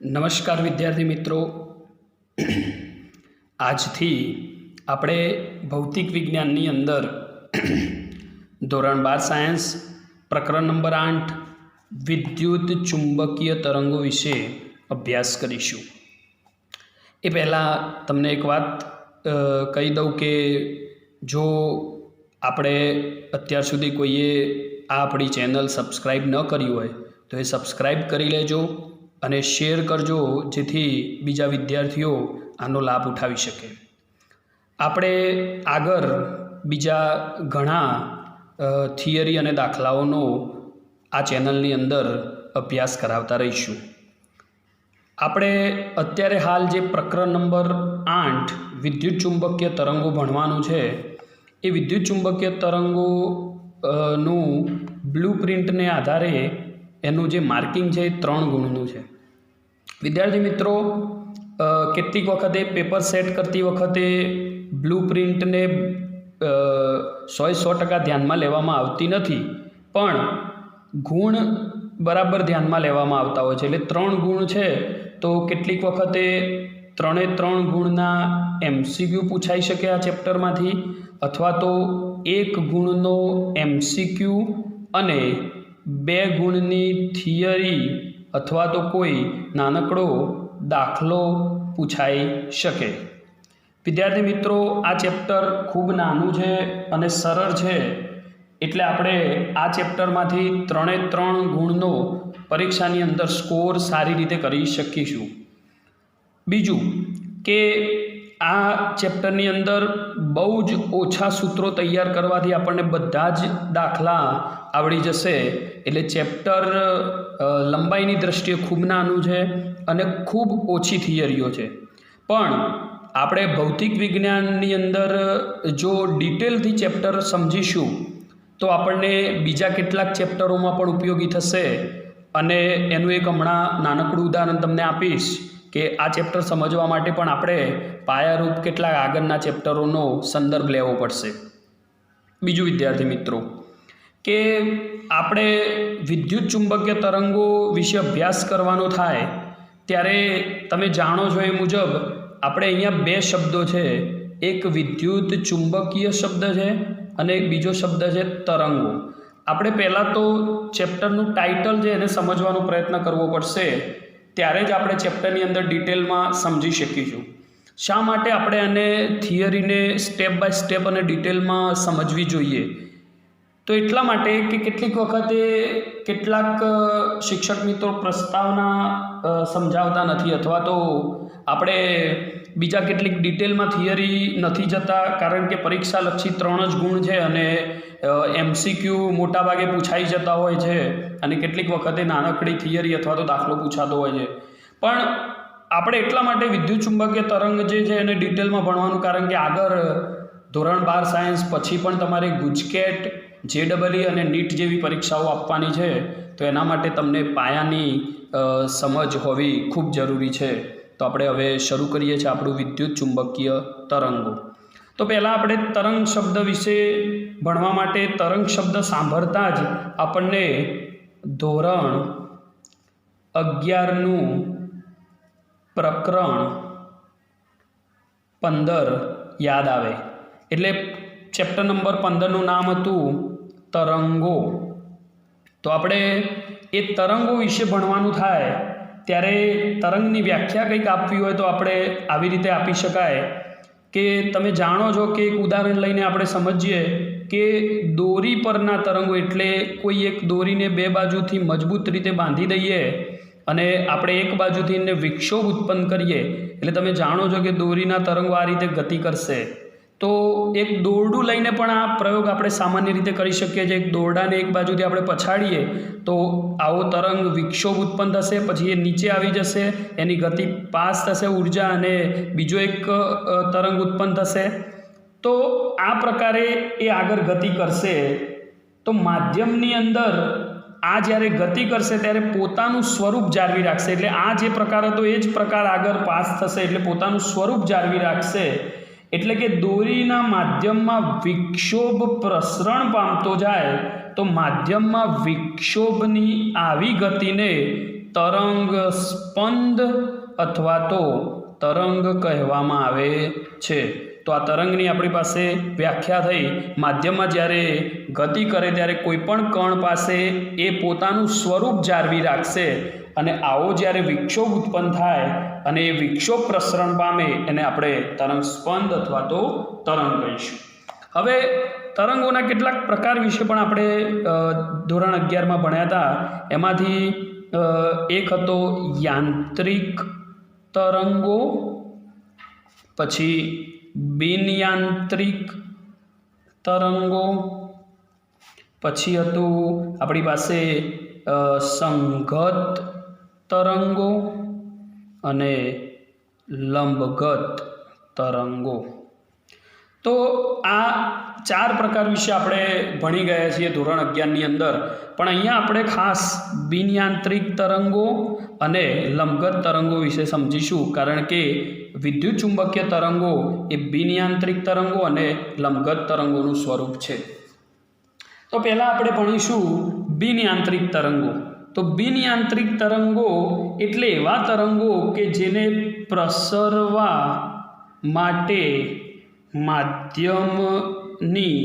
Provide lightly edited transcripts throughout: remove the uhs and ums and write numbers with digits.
નમસ્કાર વિદ્યાર્થી મિત્રો, આજથી આપણે ભૌતિક વિજ્ઞાનની અંદર ધોરણ 12 સાયન્સ પ્રકરણ નંબર 8 વિદ્યુત ચુંબકીય તરંગો વિશે અભ્યાસ કરીશું। એ પહેલાં તમને એક વાત કહી દઉં કે જો આપણે અત્યાર સુધી કોઈએ આ આપણી ચેનલ સબસ્ક્રાઈબ ન કરી હોય તો એ સબસ્ક્રાઈબ કરી લેજો અને શેર કરજો, જેથી બીજા વિદ્યાર્થીઓ આનો લાભ ઉઠાવી શકે। આપણે આગળ બીજા ઘણા થિયરી અને દાખલાઓનો આ ચેનલની અંદર અભ્યાસ કરાવતા રહીશું। આપણે અત્યારે હાલ જે પ્રકરણ નંબર 8 વિદ્યુત ચુંબકીય તરંગો ભણવાનું છે, એ વિદ્યુત ચુંબકીય તરંગોનું બ્લુપ્રિન્ટને આધારે એનું જે માર્કિંગ છે એ 3 ગુણનું છે। વિદ્યાર્થી મિત્રો, કેટલીક વખતે પેપર સેટ કરતી વખતે બ્લુપ્રિન્ટને 100% ધ્યાનમાં લેવામાં આવતી નથી, પણ ગુણ બરાબર ધ્યાનમાં લેવામાં આવતા હોય છે। એટલે 3 ગુણ છે તો કેટલીક વખતે 3 ગુણના MCQ પૂછાઈ શકે આ ચેપ્ટરમાંથી, અથવા તો 1 ગુણનો MCQ અને 2 ગુણની થિયરી અથવા તો કોઈ નાનકડો દાખલો પૂછાઈ શકે। વિદ્યાર્થી મિત્રો, આ ચેપ્ટર ખૂબ નાનું છે અને સરળ છે, એટલે આપણે આ ચેપ્ટરમાંથી 3 ગુણનો પરીક્ષાની અંદર સ્કોર સારી રીતે કરી શકીશું। બીજું કે આ ચેપ્ટરની અંદર બહુ જ ઓછા સૂત્રો તૈયાર કરવાથી આપણને બધા જ દાખલા આવડી જશે। એટલે ચેપ્ટર લંબાઈની દ્રષ્ટિએ ખૂબ નાનું છે અને ખૂબ ઓછી થિયરીઓ છે, પણ આપણે ભૌતિક વિજ્ઞાનની અંદર જો ડિટેલથી ચેપ્ટર સમજીશું તો આપણને બીજા કેટલાક ચેપ્ટરોમાં પણ ઉપયોગી થશે। અને એનું એક હમણાં નાનકડું ઉદાહરણ તમને આપીશ કે આ ચેપ્ટર સમજવા માટે પણ આપણે પાયારૂપ કેટલાક આગળના ચેપ્ટરોનો સંદર્ભ લેવો પડશે। બીજું વિદ્યાર્થી મિત્રો કે આપણે વિદ્યુત ચુંબકીય તરંગો વિશે અભ્યાસ કરવાનો થાય ત્યારે તમે જાણો છો એ મુજબ આપણે અહીંયા 2 શબ્દો છે, એક વિદ્યુત ચુંબકીય શબ્દ છે અને એક બીજો શબ્દ છે તરંગો। આપણે પહેલાં તો ચેપ્ટરનું ટાઇટલ છે એને સમજવાનો પ્રયત્ન કરવો પડશે, ત્યારે જ આપણે ચેપ્ટરની અંદર ડિટેલમાં સમજી શકીશું। શા માટે આપણે આને થિયરીને સ્ટેપ બાય સ્ટેપ અને ડિટેલમાં સમજવી જોઈએ? તો એટલા માટે કે કેટલીક વખતે કેટલાક શિક્ષક મિત્રો પ્રસ્તાવના સમજાવતા નથી, અથવા તો આપણે બીજા કેટલીક ડિટેલમાં થિયરી નથી જતા, કારણ કે પરીક્ષાલક્ષી 3 જ ગુણ છે અને MCQ મોટાભાગે પૂછાઈ જતા હોય છે અને કેટલીક વખતે નાનકડી થિયરી અથવા તો દાખલો પૂછાતો હોય છે। પણ આપણે એટલા માટે વિદ્યુત ચુંબકીય તરંગ જે છે એને ડિટેલમાં ભણવાનું, કારણ કે આગળ ધોરણ 12 સાયન્સ પછી પણ તમારે ગુજકેટ, JEE અને NEET જેવી પરીક્ષાઓ આપવાની છે, તો એના માટે તમને પાયાની સમજ હોવી ખૂબ જરૂરી છે। તો આપણે હવે શરૂ કરીએ છીએ આપણું વિદ્યુત ચુંબકીય તરંગો। તો પહેલાં આપણે તરંગ શબ્દ વિશે ભણવા માટે તરંગ શબ્દ સાંભળતા જ આપણને ધોરણ 11નું પ્રકરણ 15 યાદ આવે। એટલે ચેપ્ટર નંબર 15નું નામ હતું તરંગો। તો આપણે એ તરંગો વિશે ભણવાનું થાય ત્યારે તરંગની વ્યાખ્યા કંઈક આપવી હોય તો આપણે આવી રીતે આપી શકાય કે તમે જાણો છો કે એક ઉદાહરણ લઈને આપણે સમજીએ કે દોરી પરના તરંગો, એટલે કોઈ એક દોરીને 2 બાજુથી મજબૂત રીતે બાંધી દઈએ અને આપણે એક બાજુથી એને વિક્ષોભ ઉત્પન્ન કરીએ, એટલે તમે જાણો છો કે દોરીના તરંગો આ રીતે ગતિ કરશે। તો એક દોરડું લઈને પણ આ પ્રયોગ આપણે સામાન્ય રીતે કરી શકીએ છીએ। એક દોરડાને એક બાજુથી આપણે પછાડીએ તો આવો તરંગ વિક્ષોભ ઉત્પન્ન થશે, પછી એ નીચે આવી જશે, એની ગતિ પાસ થશે ઉર્જા અને બીજો એક તરંગ ઉત્પન્ન થશે। તો આ પ્રકારે એ આગળ ગતિ કરશે। તો માધ્યમની અંદર આ જ્યારે ગતિ કરશે ત્યારે પોતાનું સ્વરૂપ જાળવી રાખશે, એટલે આ જે પ્રકાર હતો એ જ પ્રકાર આગળ પાસ થશે, એટલે પોતાનું સ્વરૂપ જાળવી રાખશે। એટલે કે દોરીના માધ્યમમાં વિક્ષોભ પ્રસરણ પામતો જાય તો માધ્યમમાં વિક્ષોભની આવી ગતિને તરંગ સ્પંદ અથવા તો તરંગ કહેવામાં આવે છે. તો આ તરંગની આપણી પાસે વ્યાખ્યા થઈ. માધ્યમમાં જ્યારે ગતિ કરે ત્યારે કોઈ પણ કણ પાસે એ પોતાનું સ્વરૂપ જાળવી રાખશે અને આવો જ્યારે વિક્ષોભ ઉત્પન્ન થાય અને એ વિક્ષોભ પ્રસરણ પામે એને આપણે તરંગ સ્પંદ અથવા તો તરંગ કહીશું. હવે તરંગોના કેટલાક પ્રકાર વિશે પણ આપણે ધોરણ 11માં ભણ્યા હતા. એમાંથી એક હતો યાંત્રિક તરંગો, પછી બિનયાંત્રિક તરંગો, પછી હતું આપણી પાસે સંગત તરંગો અને લંબગત તરંગો. તો આ 4 પ્રકાર વિશે આપણે ભણી ગયા છીએ ધોરણ 11ની અંદર. પણ અહીંયા આપણે ખાસ બિનયાંત્રિક તરંગો અને લંબગત તરંગો વિશે સમજીશું, કારણ કે વિદ્યુત ચુંબકીય તરંગો એ બિનયાંત્રિક તરંગો અને લંબગત તરંગોનું સ્વરૂપ છે. તો પહેલાં આપણે ભણીશું બિનયાંત્રિક તરંગો. તો બિનયાંત્રિક તરંગો એટલે એવા તરંગો કે જેને પ્રસરવા માટે માધ્યમની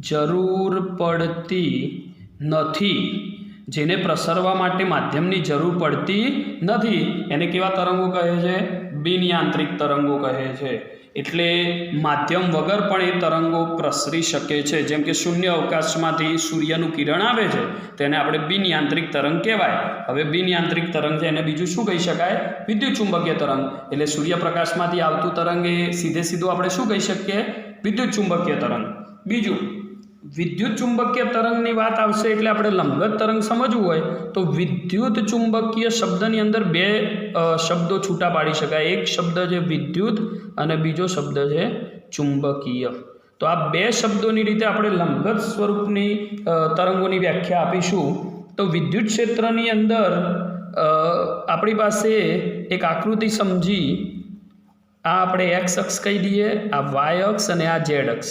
જરૂર પડતી નથી. જેને પ્રસરવા માટે માધ્યમની જરૂર પડતી નથી એને કેવા તરંગો કહે છે? બિનયાંત્રિક તરંગો કહે છે. એટલે માધ્યમ વગર પણ એ તરંગો પ્રસરી શકે છે. જેમ કે શૂન્ય અવકાશમાંથી સૂર્યનું કિરણ આવે છે તેને આપણે બિનયાંત્રિક તરંગ કહેવાય. હવે બિનયાંત્રિક તરંગ છે એને બીજું શું કહી શકાય? વિદ્યુત ચુંબકીય તરંગ. એટલે સૂર્યપ્રકાશમાંથી આવતું તરંગ એ સીધું આપણે શું કહી શકીએ? વિદ્યુત ચુંબકીય તરંગ. બીજું વિદ્યુત ચુંબકીય તરંગની વાત આવશે એટલે આપણે લંબગત તરંગ સમજવું હોય તો વિદ્યુત ચુંબકીય શબ્દની અંદર 2 શબ્દો છૂટા પાડી શકાય. એક શબ્દ છે વિદ્યુત અને બીજો શબ્દ છે ચુંબકીય. તો આ 2 શબ્દોની રીતે આપણે લંબગત સ્વરૂપની તરંગોની વ્યાખ્યા આપીશું. તો વિદ્યુત ક્ષેત્રની અંદર આપણી પાસે એક આકૃતિ સમજી, આ આપણે એક્સ અક્ષ કહી દઈએ, આ વાય અક્ષ અને આ ઝેડ અક્ષ.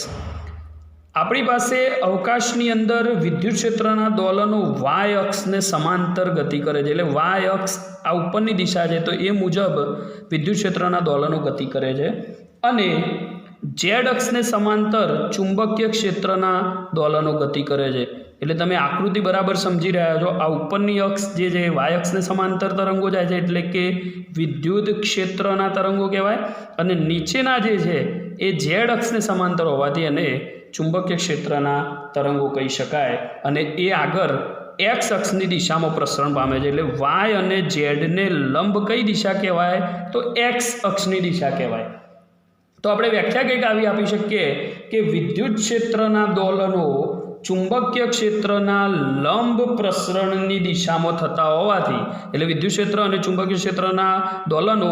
આપણી પાસે અવકાશની અંદર વિદ્યુત ક્ષેત્રના દોલનો વાય અક્ષને સમાંતર ગતિ કરે છે. એટલે વાય અક્ષ આ ઉપરની દિશા છે તો એ મુજબ વિદ્યુત ક્ષેત્રના દોલનો ગતિ કરે છે. અને ઝેડ અક્ષને સમાંતર ચુંબકીય ક્ષેત્રના દોલનો ગતિ કરે છે. એટલે તમે આકૃતિ બરાબર સમજી રહ્યા છો. આ ઉપરની અક્ષ જે છે વાય અક્ષને સમાંતર તરંગો જાય છે એટલે કે વિદ્યુત ક્ષેત્રના તરંગો કહેવાય. અને નીચેના જે છે એ ઝેડ અક્ષને સમાંતર હોવાથી અને ચુંબકીય ક્ષેત્રના તરંગો કહી શકાય. અને એ આગળ એક્સ અક્ષની દિશામાં પ્રસરણ પામે છે. એટલે વાય અને ઝેડને લંબ કઈ દિશા કહેવાય? તો એક્સ અક્ષની દિશા કહેવાય. તો આપણે વ્યાખ્યા કંઈક આવી આપી શકીએ કે વિદ્યુત ક્ષેત્રના દોલનો ચુંબકીય ક્ષેત્રના લંબ પ્રસરણની દિશામાં થતા હોવાથી, એટલે વિદ્યુત ક્ષેત્ર અને ચુંબકીય ક્ષેત્રના દોલનો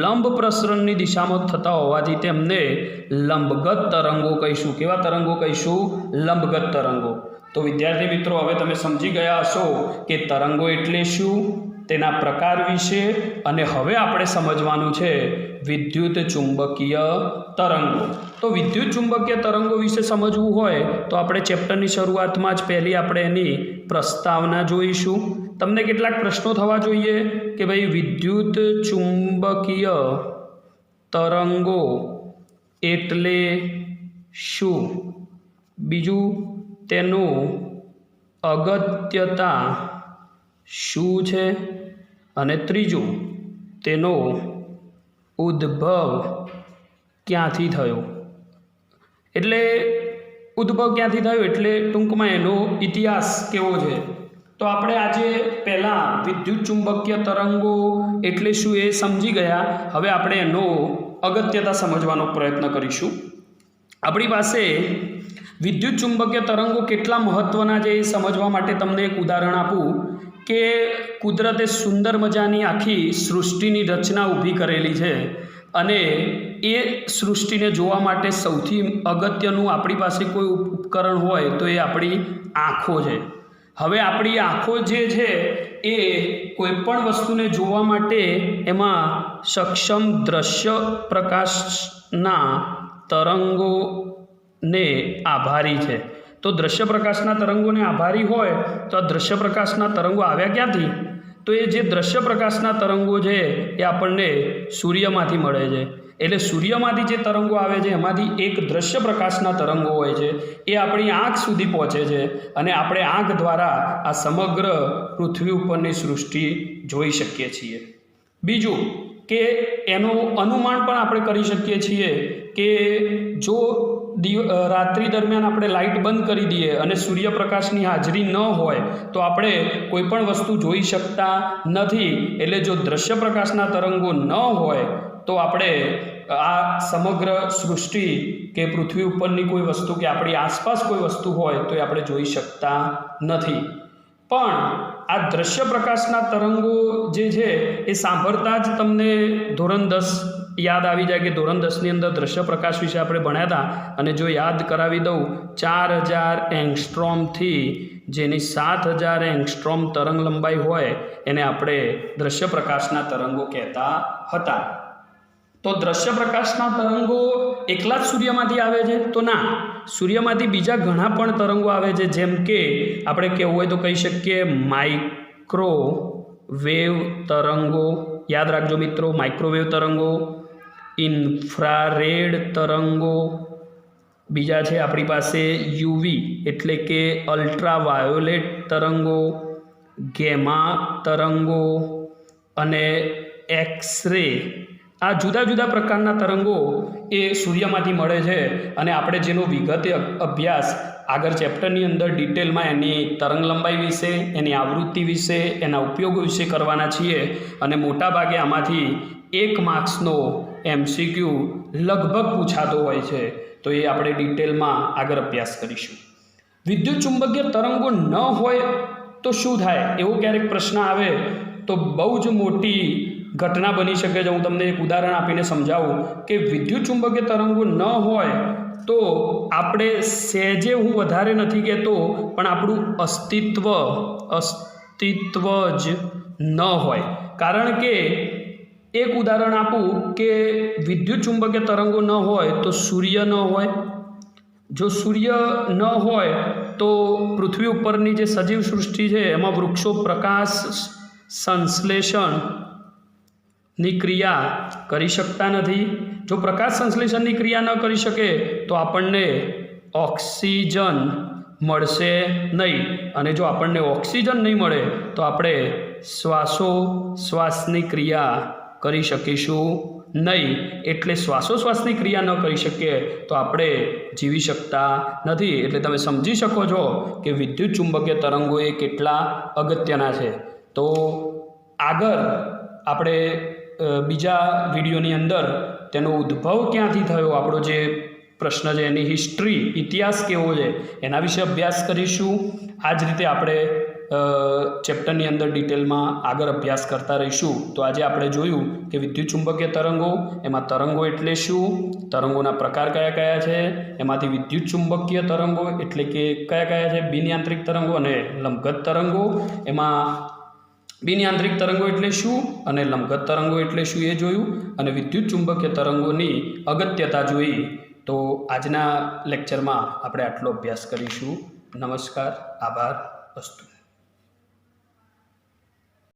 લંબ પ્રસરણની દિશામાં થતા હોવાથી તેમને લંબગત તરંગો કહીશું. કેવા તરંગો કહીશું? લંબગત તરંગો. તો વિદ્યાર્થી મિત્રો, હવે તમે સમજી ગયા હશો કે તરંગો એટલે શું, તેના પ્રકાર વિશે. અને હવે આપણે સમજવાનું છે વિદ્યુત ચુંબકીય તરંગો. તો વિદ્યુત ચુંબકીય તરંગો વિશે સમજવું હોય તો આપણે ચેપ્ટરની શરૂઆતમાં જ પહેલી આપણે એની પ્રસ્તાવના જોઈશું. તમને કેટલાક પ્રશ્નો થવા જોઈએ કે ભાઈ વિદ્યુત ચુંબકીય તરંગો એટલે શું? બીજું, તેનું અગત્યતા શું છે? અને ત્રીજું, તેનો ઉદ્ભવ ક્યાંથી થયો? એટલે ઉદ્ભવ ક્યાંથી થયો એટલે ટૂંકમાં એનો ઇતિહાસ કેવો છે. તો આપણે આજે પહેલાં વિદ્યુત ચુંબકીય તરંગો એટલે શું એ સમજી ગયા. હવે આપણે એનો અગત્યતા સમજવાનો પ્રયત્ન કરીશું. આપણી પાસે વિદ્યુત ચુંબકીય તરંગો કેટલા મહત્ત્વના છે એ સમજવા માટે તમને એક ઉદાહરણ આપું કે કુદરતે સુંદર મજાની આખી સૃષ્ટિની રચના ઊભી કરેલી છે અને એ સૃષ્ટિને જોવા માટે સૌથી અગત્યનું આપણી પાસે કોઈ ઉપકરણ હોય તો એ આપણી આંખો છે. હવે આપણી આંખો જે છે એ કોઈપણ વસ્તુને જોવા માટે એમાં સક્ષમ દ્રશ્ય પ્રકાશના તરંગોને આભારી છે. તો દ્રશ્ય પ્રકાશના તરંગોને આભારી હોય તો આ દ્રશ્ય પ્રકાશના તરંગો આવ્યા ક્યાંથી? તો એ જે દ્રશ્ય પ્રકાશના તરંગો છે એ આપણને સૂર્યમાંથી મળે છે. એટલે સૂર્યમાંથી જે તરંગો આવે છે એમાંથી એક દ્રશ્ય પ્રકાશના તરંગો હોય છે એ આપણી આંખ સુધી પહોંચે છે અને આપણે આંખ દ્વારા આ સમગ્ર પૃથ્વી ઉપરની સૃષ્ટિ જોઈ શકીએ છીએ. બીજું કે એનું અનુમાન પણ આપણે કરી શકીએ છીએ કે જો રાત્રિ દરમિયાન આપણે લાઇટ બંધ કરી દઈએ અને સૂર્યપ્રકાશની હાજરી ન હોય તો આપણે કોઈ પણ વસ્તુ જોઈ શકતા નથી. એટલે જો દ્રશ્ય પ્રકાશના તરંગો ન હોય તો આપણે આ સમગ્ર સૃષ્ટિ કે પૃથ્વી ઉપરની કોઈ વસ્તુ કે આપણી આસપાસ કોઈ વસ્તુ હોય તો એ આપણે જોઈ શકતા નથી. પણ આ દ્રશ્ય પ્રકાશના તરંગો જે છે એ સાંભળતા જ તમને ધોરણ 10 યાદ આવી જાય કે ધોરણ 10ની અંદર દ્રશ્ય પ્રકાશ વિશે આપણે ભણ્યા હતા. અને જો યાદ કરાવી દઉં, 4000 એંગસ્ટ્રોમથી જેની 7000 એંગસ્ટ્રોમ તરંગ લંબાઈ હોય એને આપણે દ્રશ્ય પ્રકાશના તરંગો કહેતા હતા. તો દ્રશ્ય પ્રકાશના તરંગો એકલા જ સૂર્યમાંથી આવે છે? તો ના, સૂર્યમાંથી બીજા ઘણા પણ તરંગો આવે છે. જેમ કે આપણે કહેવું હોય તો કહી શકીએ માઇક્રોવેવ તરંગો. યાદ રાખજો મિત્રો, માઇક્રોવેવ તરંગો, ઇન્ફ્રારેડ તરંગો, બીજા છે આપણી પાસે યુવી એટલે કે અલ્ટ્રાવાયોલેટ તરંગો, ગેમા તરંગો અને એક્સરે. આ જુદા જુદા પ્રકારના તરંગો એ સૂર્યમાંથી મળે છે અને આપણે જેનો વિગતે અભ્યાસ આગળ ચેપ્ટરની અંદર ડિટેલમાં એની તરંગ લંબાઈ વિશે, એની આવૃત્તિ વિશે, એના ઉપયોગો વિશે કરવાના છીએ. અને મોટાભાગે આમાંથી 1 માર્ક્સનો MCQ લગભગ પૂછાતો હોય છે. તો એ આપણે ડિટેલમાં આગળ અભ્યાસ કરીશું. વિદ્યુત ચુંબકીય તરંગો ન હોય તો શું થાય, એવો ક્યારેક પ્રશ્ન આવે તો બહુ જ મોટી ઘટના બની શકે છે. હું તમને એક ઉદાહરણ આપીને સમજાવું કે વિદ્યુત ચુંબકીય તરંગો ન હોય તો આપણે સહેજે, હું વધારે નથી કહેતો, પણ આપણું અસ્તિત્વ જ ન હોય. કારણ કે એક ઉદાહરણ આપું કે વિદ્યુત ચુંબકીય તરંગો ન હોય તો સૂર્ય ન હોય. જો સૂર્ય ન હોય તો પૃથ્વી ઉપરની જે સજીવ સૃષ્ટિ છે એમાં વૃક્ષો પ્રકાશ સંશ્લેષણની ક્રિયા કરી શકતા નથી. જો પ્રકાશ સંશ્લેષણની ક્રિયા ન કરી શકે તો આપણને ઓક્સિજન મળશે નહીં. અને જો આપણને ઓક્સિજન નહીં મળે તો આપણે શ્વાસોશ્વાસની ક્રિયા કરી શકીશું નહીં. એટલે શ્વાસોશ્વાસની ક્રિયા ન કરી શકીએ તો આપણે જીવી શકતા નથી. એટલે તમે સમજી શકો છો કે વિદ્યુત ચુંબકીય તરંગો એ કેટલા અગત્યના છે. તો આગળ આપણે બીજા વિડીયોની અંદર તેનો ઉદ્ભવ ક્યાંથી થયો, આપણો જે પ્રશ્ન છે એની હિસ્ટ્રી, ઇતિહાસ કેવો છે એના વિશે અભ્યાસ કરીશું. આ જ રીતે આપણે ચેપ્ટરની અંદર ડિટેલમાં આગળ અભ્યાસ કરતા રહીશું. તો આજે આપણે જોયું કે વિદ્યુત ચુંબકીય તરંગો, એમાં તરંગો એટલે શું, તરંગોના પ્રકાર કયા કયા છે, એમાંથી વિદ્યુત ચુંબકીય તરંગો એટલે કે કયા કયા છે, બિનયાંત્રિક તરંગો અને લંબઘટ તરંગો. એમાં બિનયાંત્રિક તરંગો એટલે શું અને લંબઘટ તરંગો એટલે શું એ જોયું, અને વિદ્યુત ચુંબકીય તરંગોની અગત્યતા જોઈ. તો આજના લેક્ચરમાં આપણે આટલો અભ્યાસ કરીશું. નમસ્કાર, આભાર, અસ્તુ.